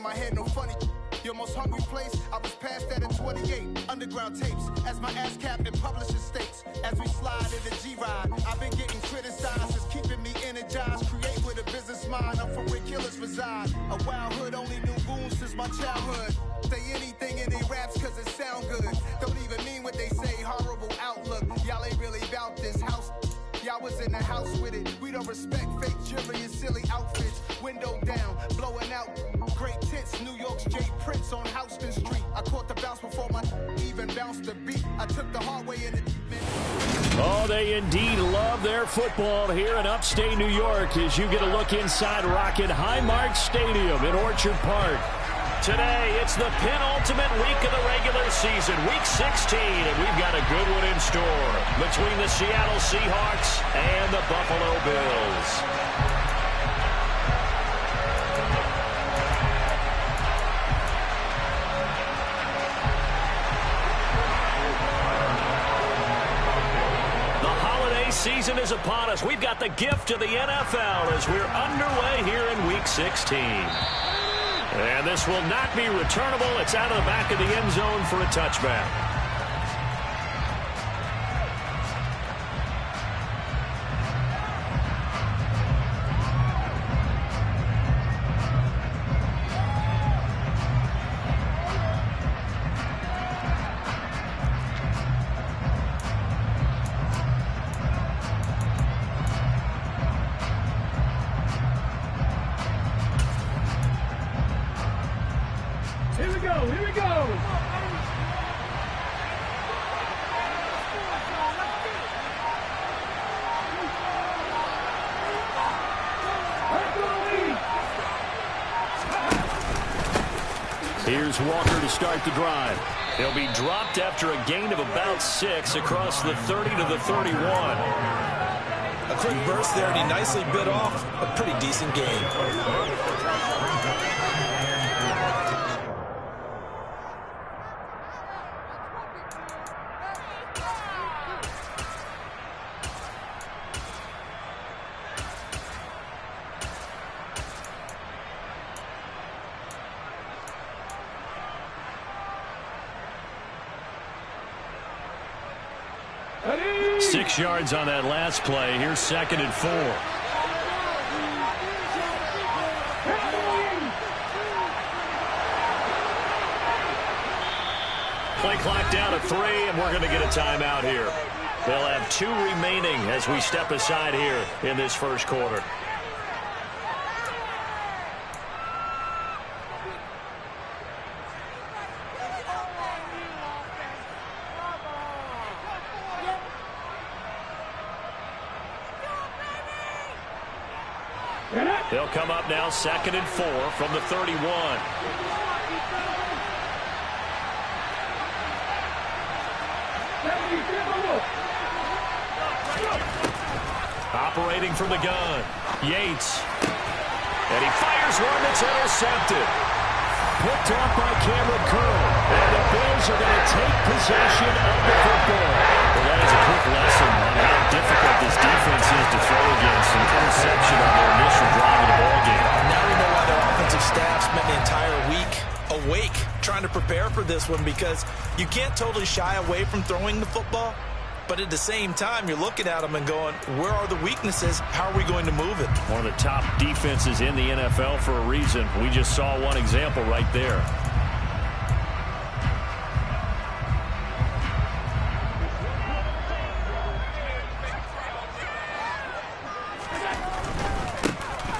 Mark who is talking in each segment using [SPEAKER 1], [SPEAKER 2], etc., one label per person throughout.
[SPEAKER 1] my head, no funny. Your most hungry place, I was past that at 28. Underground tapes, as my ass capped in publishing states. As we slide in the G-Ride, I've been getting criticized. It's keeping me energized. Create with a business mind. I'm from where killers reside. A wild hood, only knew goons since my childhood. Say anything in they raps cause it sound good. Don't even mean what they say, horrible outlook. Y'all ain't really about this house. Y'all was in the house with it. We don't respect fake jewelry and silly outfits. Window down, blowing out great tits. New York's J. Prince on Houston Street. I caught the bounce before my even bounced the beat. I took the hard way in it.
[SPEAKER 2] Oh, they indeed love their football here in upstate New York as you get a look inside Rocket Highmark Stadium in Orchard Park. Today, it's the penultimate week of the regular season, week 16, and we've got a good one in store between the Seattle Seahawks and the Buffalo Bills. The holiday season is upon us. We've got the gift of the NFL as we're underway here in week 16. And this will not be returnable. It's out of the back of the end zone for a touchback.
[SPEAKER 3] Here we go.
[SPEAKER 2] Here's Walker to start the drive. He'll be dropped after a gain of about 6 across the 30 to the 31.
[SPEAKER 4] A quick burst there, and he nicely bit off a pretty decent gain.
[SPEAKER 3] Ready?
[SPEAKER 2] 6 yards on that last play. Here's 2nd and 4. Play clock down to 3, and we're going to get a timeout here. They'll have 2 remaining as we step aside here in this first quarter. They'll come up now 2nd and 4 from the 31. Operating from the gun, Yates. And he fires one that's intercepted. Picked off by Cameron Curl. And the Bills are going to take possession of the football. Well, that is a quick lesson on how difficult this defense is to throw against. An interception on their initial drive of the ballgame.
[SPEAKER 4] Now we know why their offensive staff spent the entire week awake trying to prepare for this one, because you can't totally shy away from throwing the football. But at the same time, you're looking at them and going, where are the weaknesses? How are we going to move it?
[SPEAKER 2] One of the top defenses in the NFL for a reason. We just saw one example right there.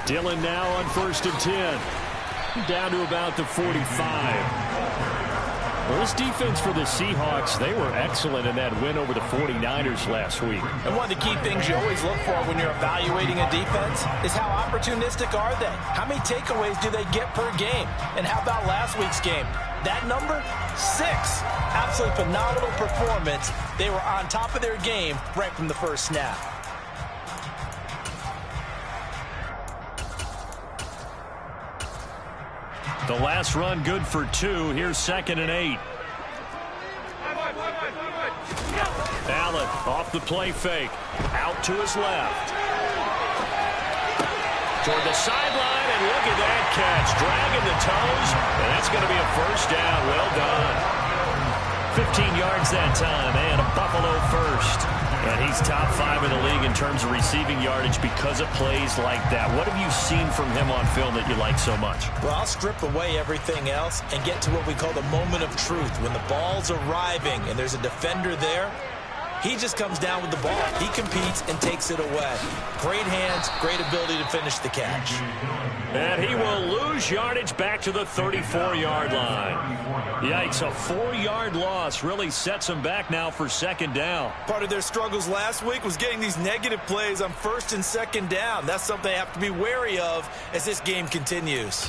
[SPEAKER 2] Dillon now on 1st and 10. Down to about the 45. Well, this defense for the Seahawks, they were excellent in that win over the 49ers last week.
[SPEAKER 4] And one of the key things you always look for when you're evaluating a defense is how opportunistic are they? How many takeaways do they get per game? And how about last week's game? That number, 6. Absolutely phenomenal performance. They were on top of their game right from the first snap.
[SPEAKER 2] The last run good for 2. Here's 2nd and 8. Allen off the play fake. Out to his left. toward the sideline, and look at that catch. Dragging the toes, and that's going to be a first down. Well done. 15 yards that time, and a Buffalo first. And he's top 5 in the league in terms of receiving yardage because of plays like that. What have you seen from him on film that you like so much?
[SPEAKER 4] Well, I'll strip away everything else and get to what we call the moment of truth. When the ball's arriving and there's a defender there, he just comes down with the ball. He competes and takes it away. Great hands, great ability to finish the catch.
[SPEAKER 2] And he will lose yardage back to the 34-yard line. Yikes, a 4-yard loss really sets him back now for second down.
[SPEAKER 4] Part of their struggles last week was getting these negative plays on first and second down. That's something they have to be wary of as this game continues.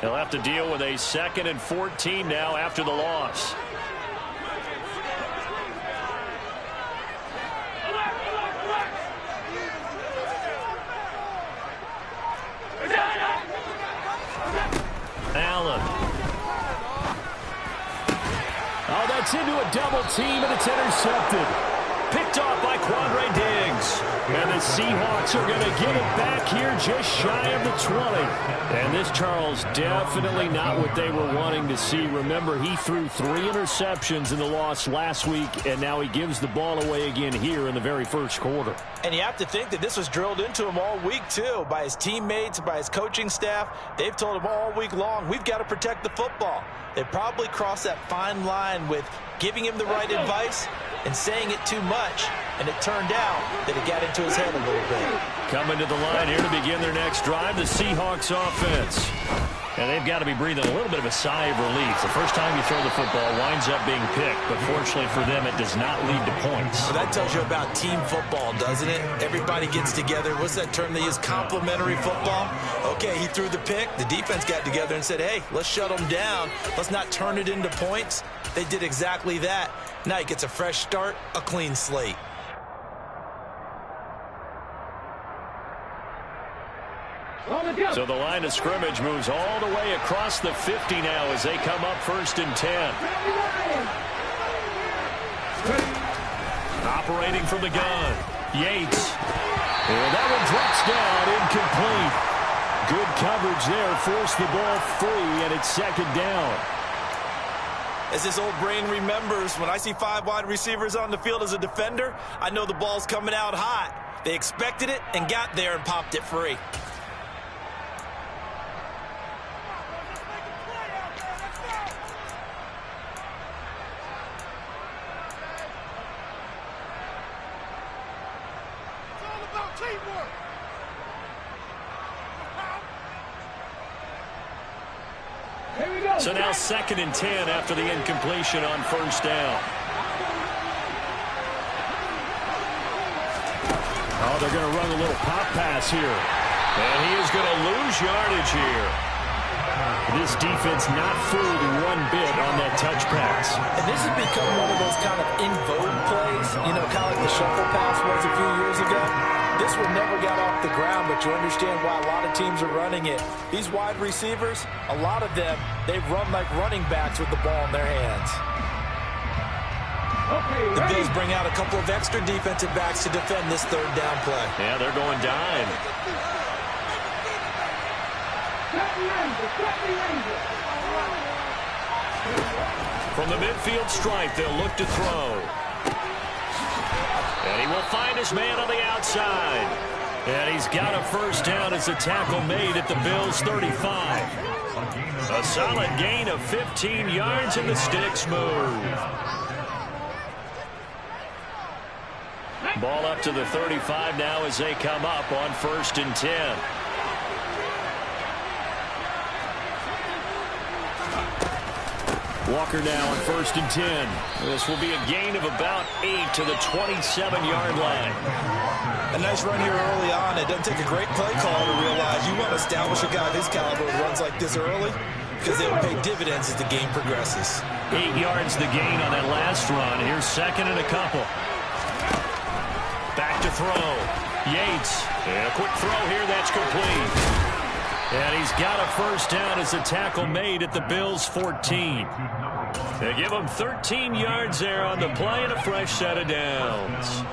[SPEAKER 2] He'll have to deal with a 2nd and 14 now after the loss. Allen. Oh, that's into a double team, and it's intercepted. Picked off by Quandre Diggs. And the Seahawks are going to get it back here just shy of the 20. And this, Charles, definitely not what they were wanting to see. Remember, he threw 3 interceptions in the loss last week, and now he gives the ball away again here in the very first quarter.
[SPEAKER 4] And you have to think that this was drilled into him all week, too, by his teammates, by his coaching staff. They've told him all week long, we've got to protect the football. They probably crossed that fine line with giving him the right advice and saying it too much, and it turned out that it got into his head a little bit.
[SPEAKER 2] Coming to the line here to begin their next drive, the Seahawks offense. And they've got to be breathing a little bit of a sigh of relief. The first time you throw the football winds up being picked, but fortunately for them, it does not lead to points.
[SPEAKER 4] Well, that tells you about team football, doesn't it? Everybody gets together. What's that term they use? Complementary football? Okay, he threw the pick. The defense got together and said, hey, let's shut them down. Let's not turn it into points. They did exactly that. Now he gets a fresh start, a clean slate.
[SPEAKER 2] So the line of scrimmage moves all the way across the 50 now as they come up 1st and 10. Operating from the gun, Yates. And that one drops down, incomplete. Good coverage there, forced the ball free, and it's 2nd down.
[SPEAKER 4] As this old brain remembers, when I see 5 wide receivers on the field as a defender, I know the ball's coming out hot. They expected it and got there and popped it free.
[SPEAKER 2] So now 2nd and 10 after the incompletion on 1st down. Oh, they're going to run a little pop pass here. And he is going to lose yardage here. This defense not fooled one bit on that touch pass.
[SPEAKER 4] And this has become one of those kind of in vogue plays, you know, kind of like the shuffle pass was a few years ago. This one never got off the ground, but you understand why a lot of teams are running it. These wide receivers, a lot of them, they run like running backs with the ball in their hands. The Bills bring out a couple of extra defensive backs to defend this 3rd down play.
[SPEAKER 2] Yeah, they're going dime. From the midfield stripe, they'll look to throw. And he will find his man on the outside. And he's got a 1st down as the tackle made at the Bills' 35. A solid gain of 15 yards and the sticks move. Ball up to the 35 now as they come up on 1st and 10. Walker now on 1st and 10. This will be a gain of about 8 to the 27-yard line.
[SPEAKER 4] A nice run here early on. It doesn't take a great play caller to realize you want to establish a guy of his caliber who runs like this early because they will pay dividends as the game progresses.
[SPEAKER 2] 8 yards the gain on that last run. Here's 2nd and a couple. Back to throw. Yates. And a quick throw here. That's complete. And he's got a first down as the tackle made at the Bills' 14. They give him 13 yards there on the play and a fresh set of downs.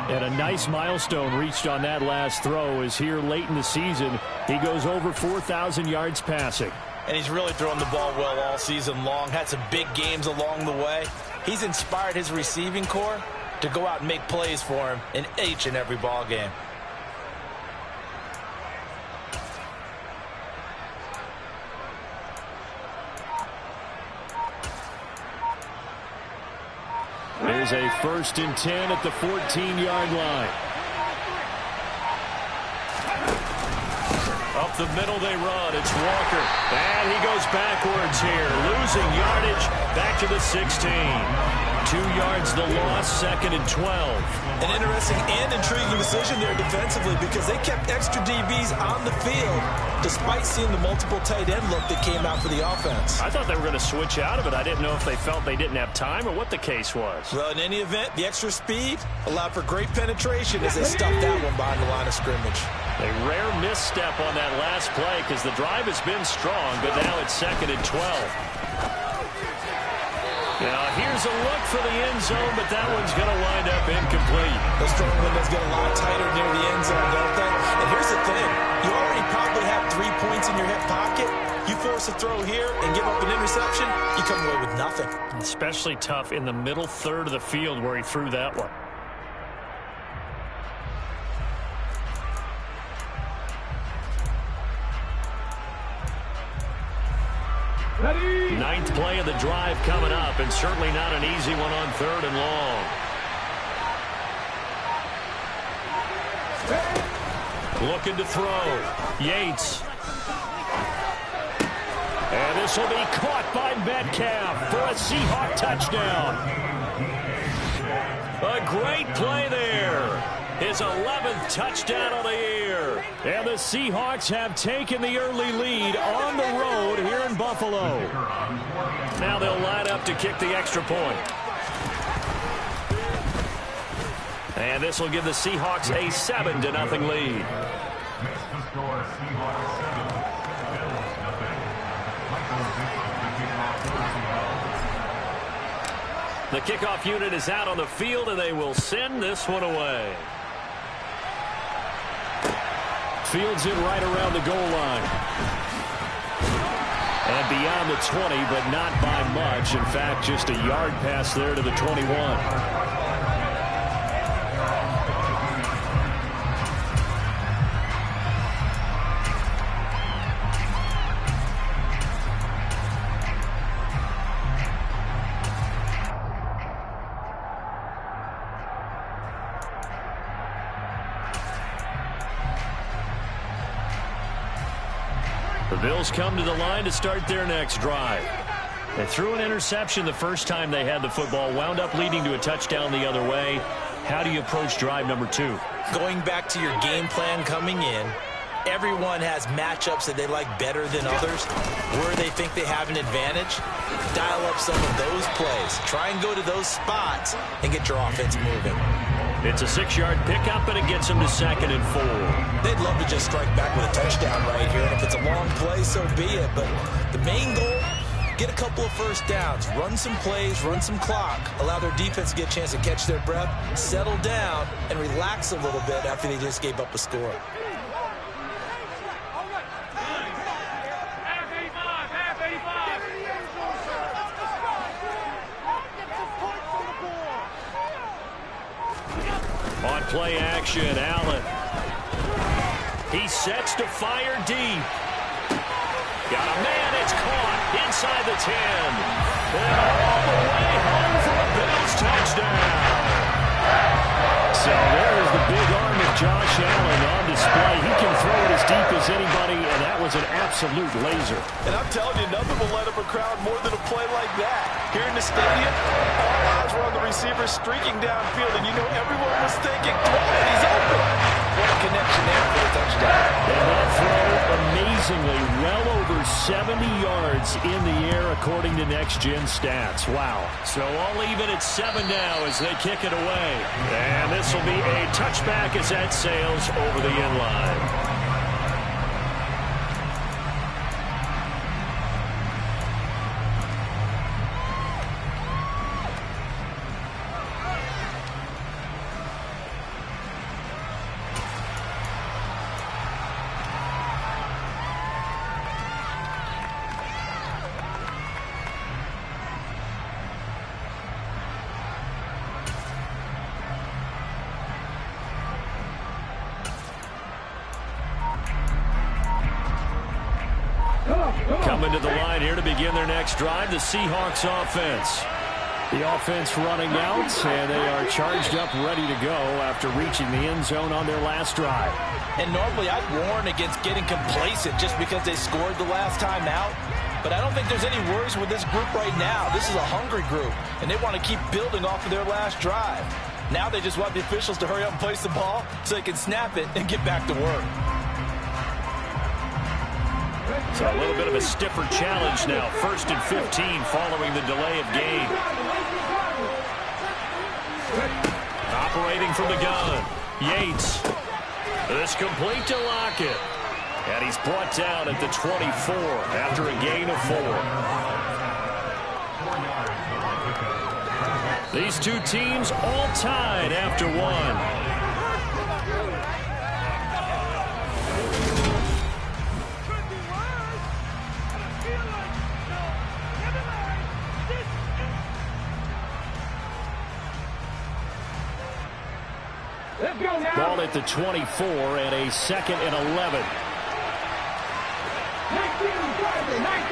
[SPEAKER 2] And a nice milestone reached on that last throw as here late in the season, he goes over 4,000 yards passing.
[SPEAKER 4] And he's really thrown the ball well all season long. Had some big games along the way. He's inspired his receiving corps to go out and make plays for him in each and every ball game.
[SPEAKER 2] There's a 1st and 10 at the 14-yard line. Up the middle they run. It's Walker. And he goes backwards here. Losing yardage back to the 16. 2 yards the loss, 2nd and 12.
[SPEAKER 4] An interesting and intriguing decision there defensively because they kept extra DBs on the field despite seeing the multiple tight end look that came out for the offense.
[SPEAKER 2] I thought they were going to switch out of it. I didn't know if they felt they didn't have time or what the case was.
[SPEAKER 4] Well, in any event, the extra speed allowed for great penetration as they stuffed that one behind the line of scrimmage.
[SPEAKER 2] A rare misstep on that last play because the drive has been strong, but now it's 2nd and 12. Now, here's a look for the end zone, but that one's going to wind up incomplete.
[SPEAKER 4] Those throwing windows get a lot tighter near the end zone, don't they? And here's the thing. You already probably have 3 points in your hip pocket. You force a throw here and give up an interception, you come away with nothing.
[SPEAKER 2] Especially tough in the middle third of the field where he threw that one.
[SPEAKER 3] Ready.
[SPEAKER 2] 9th play of the drive coming up, and certainly not an easy one on 3rd and long. Looking to throw. Yates. And this will be caught by Metcalf for a Seahawk touchdown. A great play there. His 11th touchdown of the year. And the Seahawks have taken the early lead on the road here in Buffalo. Now they'll line up to kick the extra point. And this will give the Seahawks a 7-0 lead. The kickoff unit is out on the field, and they will send this one away. Fields it right around the goal line. And beyond the 20, but not by much. In fact, just a yard pass there to the 21. The Bills come to the line to start their next drive. They threw an interception the first time they had the football, wound up leading to a touchdown the other way. How do you approach drive number 2?
[SPEAKER 4] Going back to your game plan coming in, everyone has matchups that they like better than others. Where they think they have an advantage, dial up some of those plays. Try and go to those spots and get your offense moving.
[SPEAKER 2] It's a 6-yard pickup, and it gets them to 2nd and 4.
[SPEAKER 4] They'd love to just strike back with a touchdown right here, and if it's a long play, so be it. But the main goal, get a couple of first downs, run some plays, run some clock, allow their defense to get a chance to catch their breath, settle down, and relax a little bit after they just gave up a score.
[SPEAKER 2] On play action, Allen. He sets to fire deep. Got a man, it's caught inside the 10. And all the way home for a Bills touchdown. So there's the big arm of Josh Allen on display. He can throw it as deep as anybody, and that was an absolute laser.
[SPEAKER 4] And I'm telling you, nothing will light up a crowd more than a play like that. Here in the stadium, all eyes were on the receiver streaking downfield, and you know everyone was thinking, throw it, he's open. What a connection there for a touchdown.
[SPEAKER 2] And that throw, amazingly, well over 70 yards in the air, according to Next Gen Stats. Wow. So all even at 7 now as they kick it away. And this will be a touchback as that sails over the end line. begin their next drive, the Seahawks offense. The offense running out, and they are charged up, ready to go after reaching the end zone on their last drive.
[SPEAKER 4] And normally I'd warn against getting complacent just because they scored the last time out. But I don't think there's any worries with this group right now. This is a hungry group, and they want to keep building off of their last drive. Now they just want the officials to hurry up and place the ball so they can snap it and get back to work.
[SPEAKER 2] So a little bit of a stiffer challenge now. 1st and 15 following the delay of game. Operating from the gun. Yates. This complete to Lockett. And he's brought down at the 24 after a gain of 4. These two teams all tied after one. Ball at the 24 and a 2nd and 11. 19.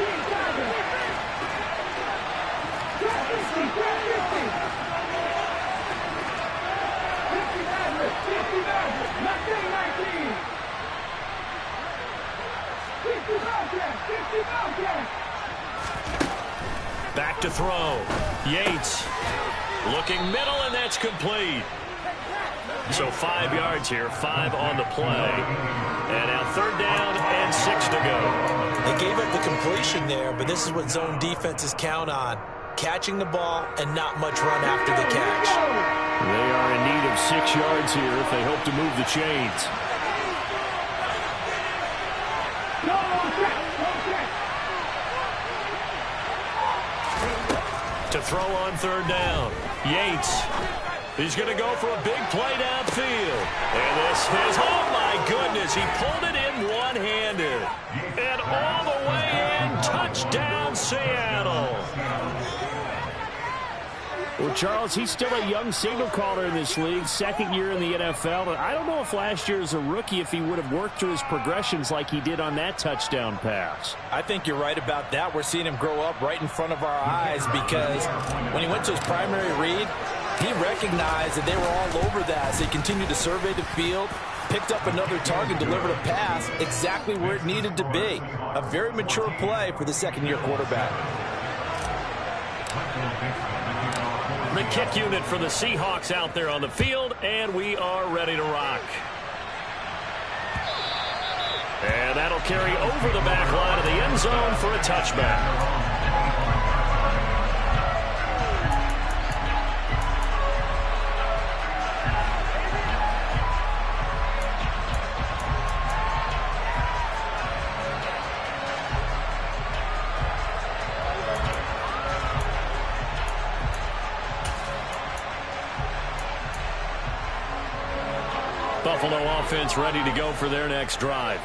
[SPEAKER 2] Back to throw. Yates looking middle, and that's complete. So 5 yards here, 5 on the play. And now 3rd down and 6 to go.
[SPEAKER 4] They gave up the completion there, but this is what zone defenses count on. Catching the ball and not much run after the catch.
[SPEAKER 2] They are in need of 6 yards here if they hope to move the chains. To throw on 3rd down. Yates. He's going to go for a big play downfield. And this is, oh my goodness, he pulled it in one-handed. And all the way in, touchdown Seattle. Well, Charles, he's still a young signal caller in this league, 2nd year in the NFL. But I don't know if last year as a rookie, if he would have worked through his progressions like he did on that touchdown pass.
[SPEAKER 4] I think you're right about that. We're seeing him grow up right in front of our eyes because when he went to his primary read, he recognized that they were all over that as they continued to survey the field, picked up another target, delivered a pass exactly where it needed to be. A very mature play for the 2nd-year quarterback.
[SPEAKER 2] The kick unit for the Seahawks out there on the field, and we are ready to rock. And that'll carry over the back line of the end zone for a touchback. Buffalo offense ready to go for their next drive.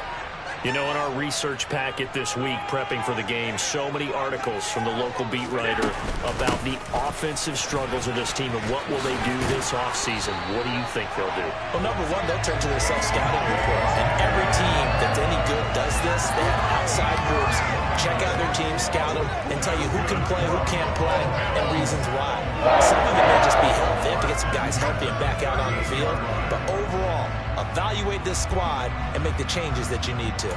[SPEAKER 2] You know, in our research packet this week, prepping for the game, so many articles from the local beat writer about the offensive struggles of this team and what will they do this offseason. What do you think they'll do?
[SPEAKER 4] Well, number one, they'll turn to their self-scouting report. And every team that's any good does this. They have outside groups. Check out their team, scout them, and tell you who can play, who can't play, and reasons why. Some of it may just be health. They have to get some guys healthy and back out on the field. But overall, evaluate this squad and make the changes that you need to.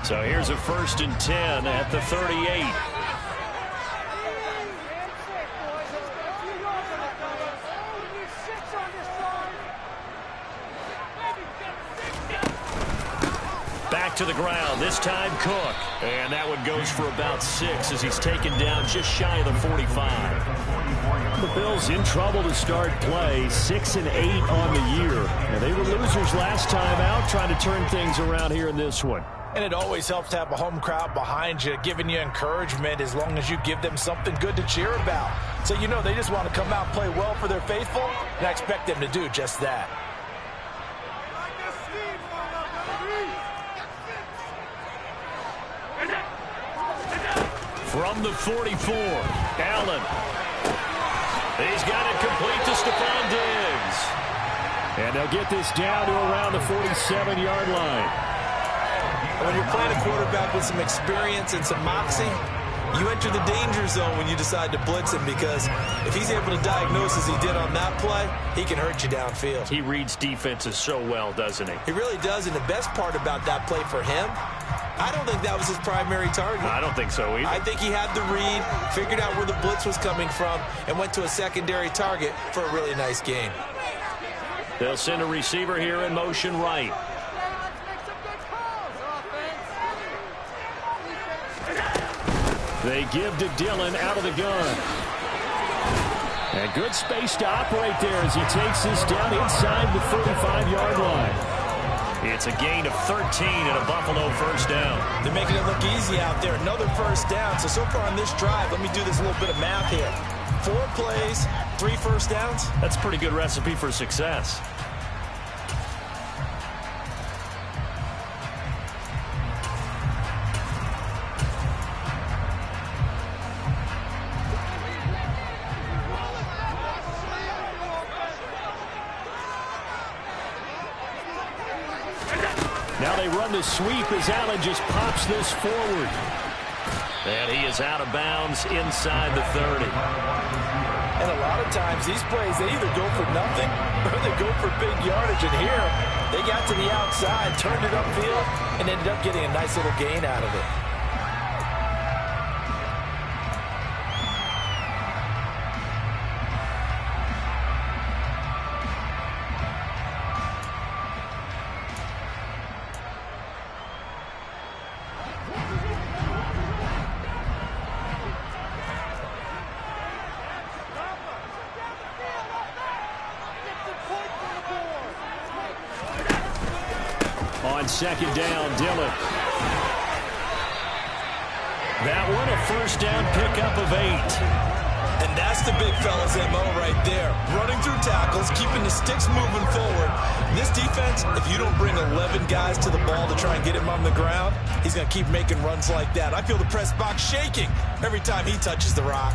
[SPEAKER 2] So here's a 1st and 10 at the 38. Back to the ground, this time Cook. And that one goes for about 6 as he's taken down just shy of the 45. The Bills in trouble to start play, 6 and 8 on the year. And they were losers last time out, trying to turn things around here in this one.
[SPEAKER 4] And it always helps to have a home crowd behind you, giving you encouragement as long as you give them something good to cheer about. So you know they just want to come out and play well for their faithful, and I expect them to do just that.
[SPEAKER 2] From the 44, Allen. He's got it complete to Stephon Diggs. And they'll get this down to around the 47-yard line.
[SPEAKER 4] When you're playing a quarterback with some experience and some moxie, you enter the danger zone when you decide to blitz him, because if he's able to diagnose as he did on that play, he can hurt you downfield.
[SPEAKER 2] He reads defenses so well, doesn't he?
[SPEAKER 4] He really does, and the best part about that play for him, I don't think that was his primary target.
[SPEAKER 2] I don't think so either.
[SPEAKER 4] I think he had the read, figured out where the blitz was coming from, and went to a secondary target for a really nice gain.
[SPEAKER 2] They'll send a receiver here in motion right. They give to Dillon out of the gun. And good space to operate there as he takes this down inside the 35-yard line. It's a gain of 13 and a Buffalo first down.
[SPEAKER 4] They're making it look easy out there. Another first down. So far on this drive, let me do this little bit of math here. 4 plays, 3 first downs.
[SPEAKER 2] That's a pretty good recipe for success. Now they run the sweep as Allen just pops this forward. And he is out of bounds inside the 30.
[SPEAKER 4] And a lot of times these plays, they either go for nothing or they go for big yardage. And here, they got to the outside, turned it upfield, and ended up getting a nice little gain out of it.
[SPEAKER 2] On second down, Dillon. That one a first down pickup of 8.
[SPEAKER 4] And that's the big fella's MO right there. Running through tackles, keeping the sticks moving forward. This defense, if you don't bring 11 guys to the ball to try and get him on the ground, he's going to keep making runs like that. I feel the press box shaking every time he touches the rock.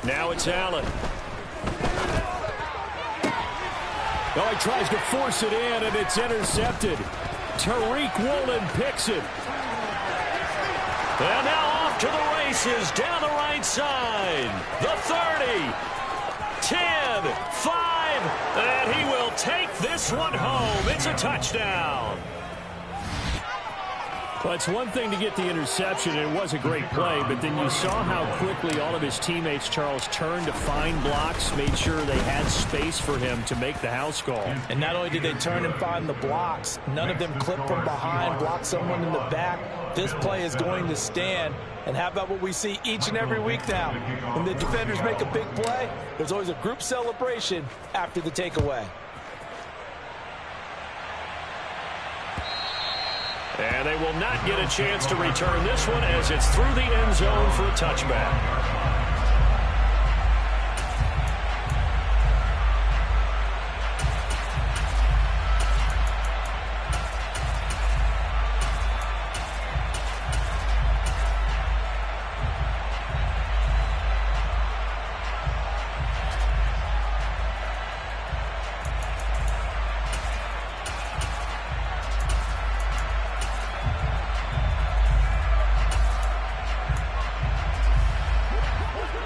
[SPEAKER 2] Now it's Allen. Oh, he tries to force it in, and it's intercepted. Tariq Woolen picks it. And now off to the races down the right side. The 30, 10, 5, and he will take this one home. It's a touchdown. Well, it's one thing to get the interception, and it was a great play, but then you saw how quickly all of his teammates, Charles, turned to find blocks, made sure they had space for him to make the house call.
[SPEAKER 4] And not only did they turn and find the blocks, none of them clipped from behind, blocked someone in the back. This play is going to stand. And how about what we see each and every week now? When the defenders make a big play, there's always a group celebration after the takeaway.
[SPEAKER 2] And they will not get a chance to return this one as it's through the end zone for a touchback.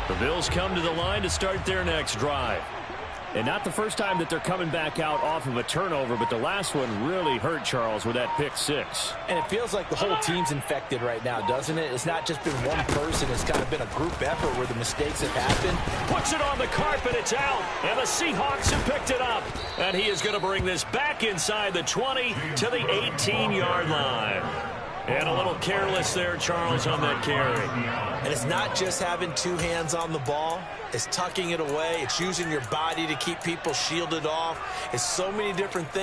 [SPEAKER 2] The Bills come to the line to start their next drive. And not the first time that they're coming back out off of a turnover, but the last one really hurt, Charles, with that pick 6.
[SPEAKER 4] And it feels like the whole team's infected right now, doesn't it? It's not just been one person. It's kind of been a group effort where the mistakes have happened.
[SPEAKER 2] Puts it on the carpet. It's out. And the Seahawks have picked it up. And he is going to bring this back inside the 20 to the 18-yard line. And a little careless there, Charles, on that carry.
[SPEAKER 4] And it's not just having 2 hands on the ball. It's tucking it away. It's using your body to keep people shielded off. It's so many different things.